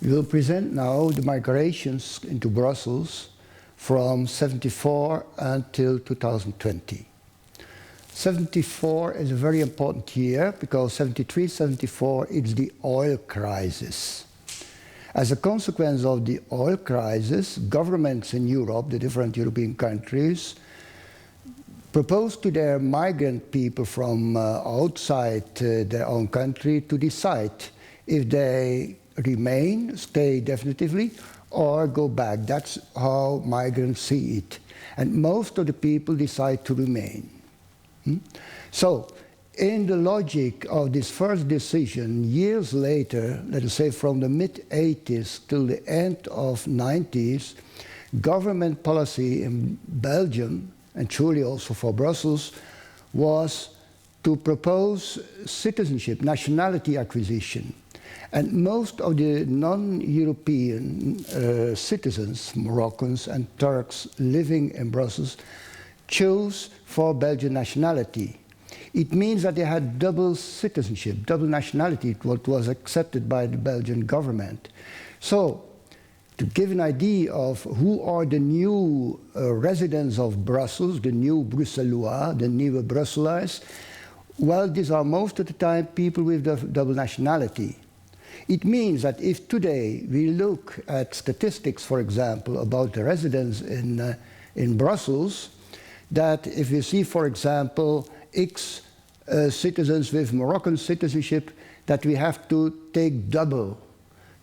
We will present now the migrations into Brussels from 74 until 2020. 74 is a very important year because 73, 74 is the oil crisis. As a consequence of the oil crisis, governments in Europe, the different European countries, proposed to their migrant people from outside their own country to decide if they remain, stay definitively, or go back. That's how migrants see it. And most of the people decide to remain. So, in the logic of this first decision, years later, let us say from the mid-80s till the end of 90s, government policy in Belgium, and surely also for Brussels, was to propose citizenship, nationality acquisition. And most of the non-European citizens, Moroccans and Turks living in Brussels, chose for Belgian nationality. It means that they had double citizenship, double nationality, what was accepted by the Belgian government. So, to give an idea of who are the new residents of Brussels, the new Bruxellois, the new Brusselaars, well, these are most of the time people with the double nationality. It means that if today we look at statistics, for example, about the residents in Brussels, that if you see, for example, X citizens with Moroccan citizenship, that we have to take double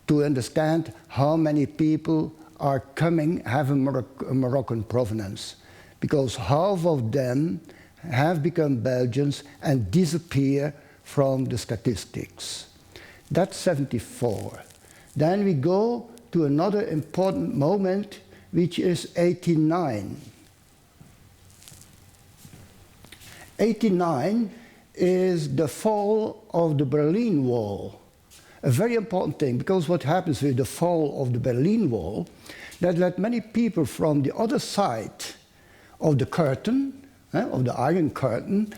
to understand how many people are coming, have a Moroccan provenance. Because half of them have become Belgians and disappear from the statistics. That's 74. Then we go to another important moment, which is 89. 89 is the fall of the Berlin Wall. A very important thing, because what happens with the fall of the Berlin Wall, that many people from the other side of the curtain, of the Iron Curtain,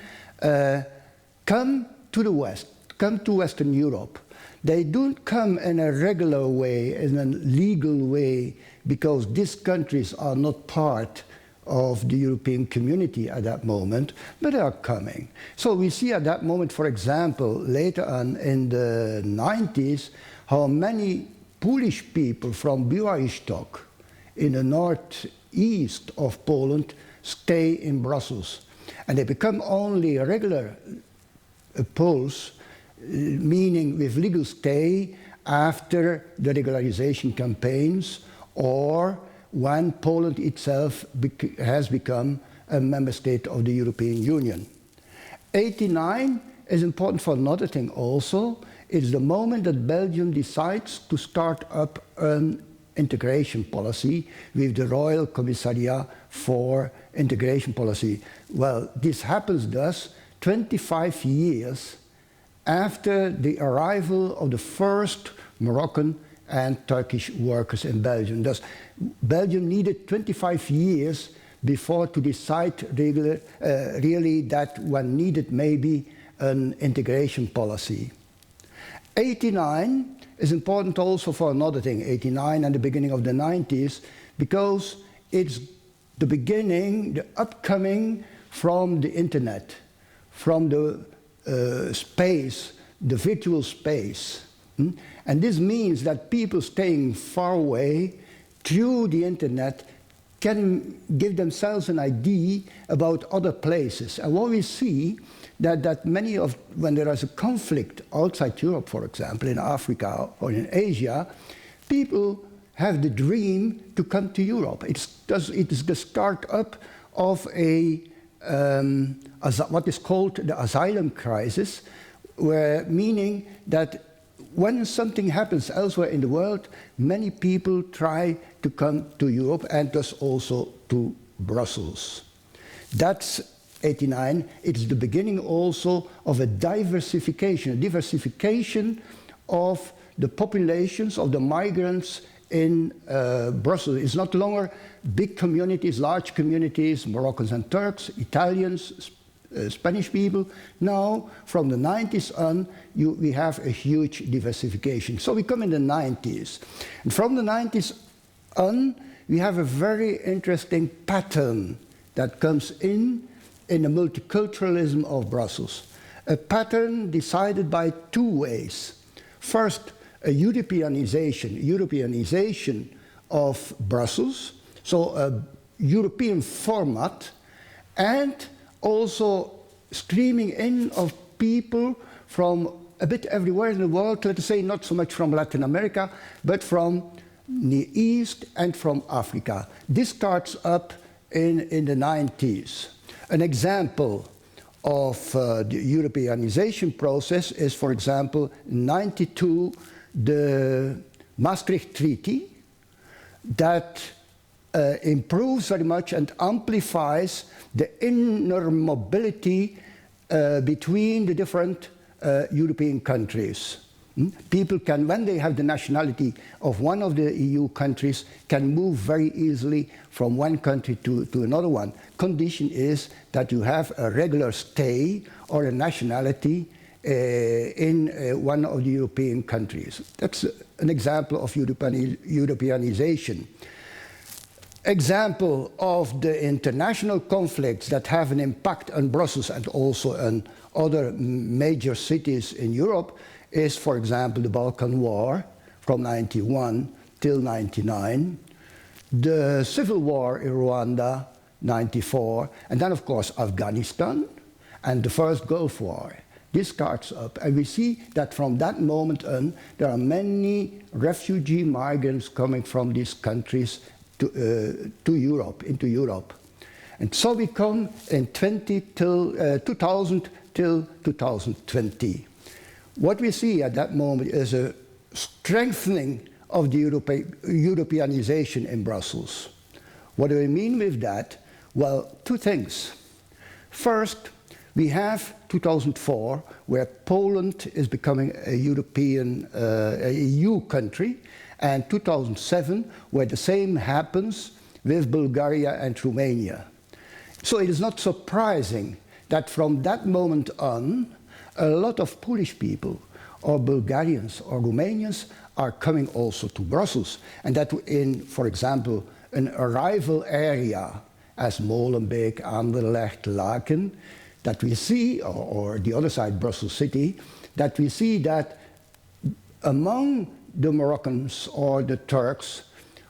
come to the West, come to Western Europe. They don't come in a regular way, in a legal way, because these countries are not part of the European community at that moment, but they are coming. So we see at that moment, for example, later on in the 90s, how many Polish people from Białystok in the northeast of Poland stay in Brussels. And they become only regular Poles, meaning with legal stay after the regularization campaigns or when Poland itself has become a member state of the European Union. 89 is important for another thing also. It's the moment that Belgium decides to start up an integration policy with the Royal Commissariat for Integration Policy. Well, this happens thus 25 years after the arrival of the first Moroccan and Turkish workers in Belgium. Thus, Belgium needed 25 years before to decide really that one needed maybe an integration policy. 89 is important also for another thing, 89 and the beginning of the 90s, because it's the beginning, the upcoming from the internet, from the space, the virtual space. And this means that people staying far away through the internet can give themselves an idea about other places. And what we see that many of, when there is a conflict outside Europe, for example, in Africa or in Asia, people have the dream to come to Europe. It is the start-up of what is called the asylum crisis, meaning that when something happens elsewhere in the world, many people try to come to Europe and thus also to Brussels. That's 89. It's the beginning also of a diversification of the populations of the migrants in Brussels. It's not longer big communities, large communities, Moroccans and Turks, Italians, Spanish people. Now, from the 90s on, we have a huge diversification. So we come in the 90s. And from the 90s on, we have a very interesting pattern that comes in the multiculturalism of Brussels. A pattern decided by two ways. First, a Europeanization of Brussels, so a European format, and also streaming in of people from a bit everywhere in the world, let us say not so much from Latin America, but from Near East and from Africa. This starts up in the 90s. An example of the Europeanization process is, for example, in 92, the Maastricht Treaty that improves very much and amplifies the inner mobility between the different European countries. People can, when they have the nationality of one of the EU countries, can move very easily from one country to another one. Condition is that you have a regular stay or a nationality in one of the European countries. That's an example of Europeanization. Example of the international conflicts that have an impact on Brussels and also on other major cities in Europe is, for example, the Balkan War from 91 till 99, the civil war in Rwanda, 94, and then, of course, Afghanistan, and the first Gulf War. This starts up, and we see that from that moment on, there are many refugee migrants coming from these countries to Europe, into Europe. And so we come in 2000 till 2020. What we see at that moment is a strengthening of the Europeanization in Brussels. What do I mean with that? Well, two things. First, we have 2004, where Poland is becoming a European, a EU country, and 2007, where the same happens with Bulgaria and Romania. So it is not surprising that from that moment on, a lot of Polish people, or Bulgarians, or Romanians are coming also to Brussels. And that in, for example, an arrival area as Molenbeek, Anderlecht, Laken, that we see, or the other side, Brussels City, that we see that among the Moroccans or the Turks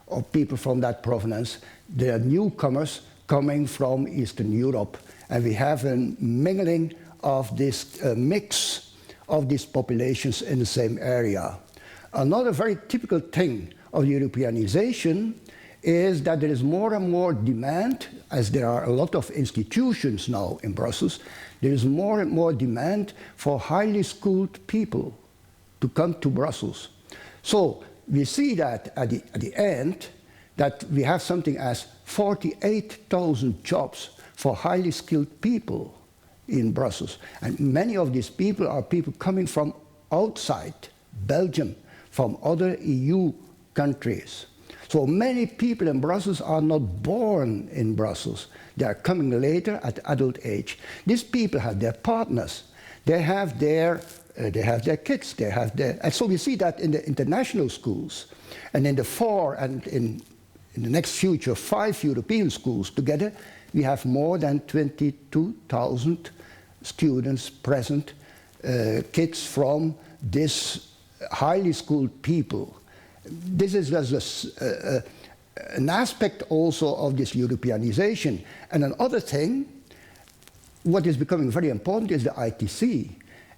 or people from that province, there are newcomers coming from Eastern Europe. And we have a mingling of this mix of these populations in the same area. Another very typical thing of Europeanization is that there is more and more demand, as there are a lot of institutions now in Brussels, there is more and more demand for highly skilled people to come to Brussels. So we see that at the end, that we have something as 48,000 jobs for highly skilled people in Brussels. And many of these people are people coming from outside Belgium, from other EU countries. So many people in Brussels are not born in Brussels. They are coming later at adult age. These people have their partners. They have their kids. And so we see that in the international schools. And in the 4 and in the next future 5 European schools together, we have more than 22,000 students present, kids from this highly skilled people. This is just an aspect also of this Europeanization. And another thing, what is becoming very important is the ITC.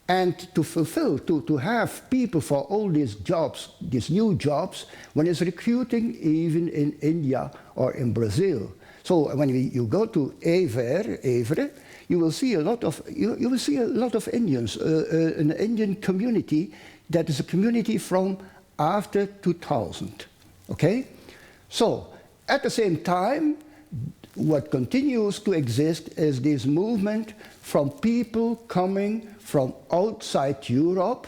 And to fulfill, to have people for all these jobs, these new jobs, one is recruiting even in India or in Brazil. So when you go to Evere, you will see a lot of Indians, an Indian community that is a community from after 2000. Okay, so at the same time, what continues to exist is this movement from people coming from outside Europe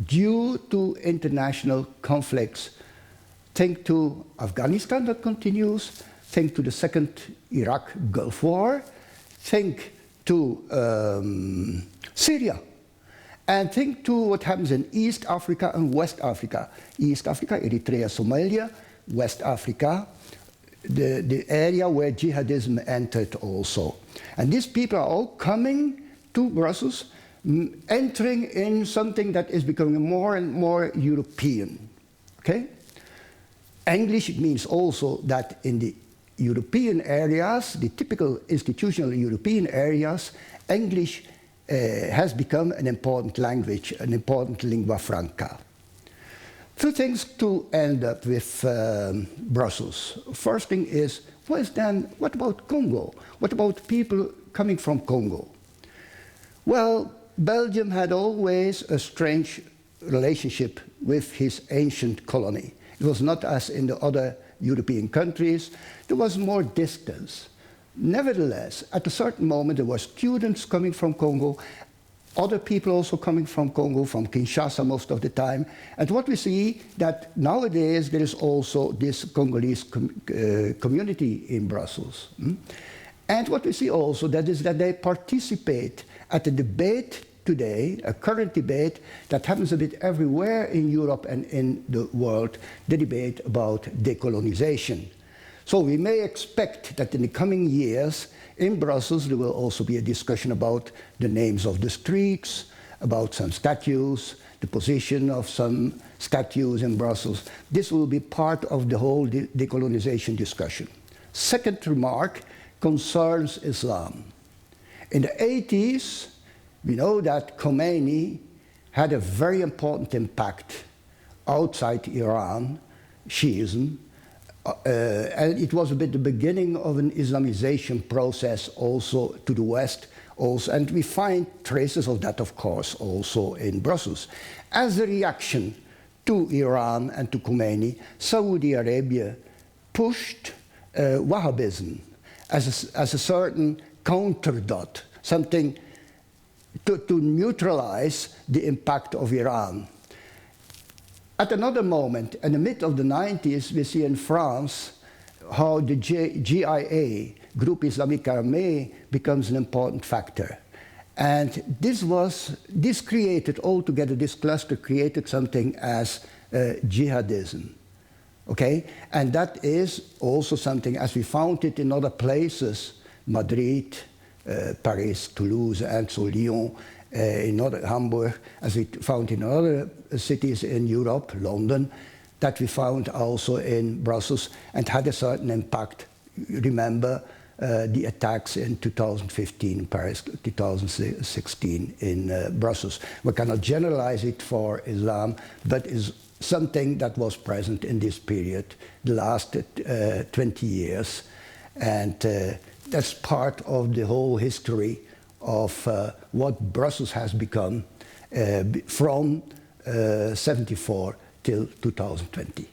due to international conflicts. Think to Afghanistan that continues. Think to the second Iraq Gulf War. Think to Syria. And think to what happens in East Africa and West Africa. East Africa, Eritrea, Somalia. West Africa, the area where jihadism entered also. And these people are all coming to Brussels, entering in something that is becoming more and more European. Okay? English means also that in the European areas, the typical institutional European areas, English has become an important language, an important lingua franca. Two things to end up with Brussels. First thing is, what about Congo? What about people coming from Congo? Well, Belgium had always a strange relationship with his ancient colony. It was not as in the other European countries. There was more distance. Nevertheless, at a certain moment, there were students coming from Congo, other people also coming from Congo, from Kinshasa most of the time. And what we see that nowadays there is also this Congolese community in Brussels. And what we see also that is that they participate at the debate today, a current debate that happens a bit everywhere in Europe and in the world, the debate about decolonization. So we may expect that in the coming years in Brussels there will also be a discussion about the names of the streets, about some statues, the position of some statues in Brussels. This will be part of the whole decolonization discussion. Second remark concerns Islam. In the 80s, we know that Khomeini had a very important impact outside Iran, Shiism, and it was a bit the beginning of an Islamization process also to the West, also, and we find traces of that, of course, also in Brussels. As a reaction to Iran and to Khomeini, Saudi Arabia pushed Wahhabism as a certain counter-dot, something to neutralize the impact of Iran. At another moment, in the mid of the 90s, we see in France how the GIA, Groupe Islamique Armé, becomes an important factor. And this created altogether, this cluster created something as jihadism. Okay? And that is also something, as we found it in other places, Madrid, Paris, Toulouse, and so Lyon, in Hamburg, as we found in other cities in Europe, London, that we found also in Brussels and had a certain impact. Remember the attacks in 2015 in Paris, 2016 in Brussels. We cannot generalize it for Islam, but is something that was present in this period, the last 20 years. And that's part of the whole history of what Brussels has become from 74 till 2020.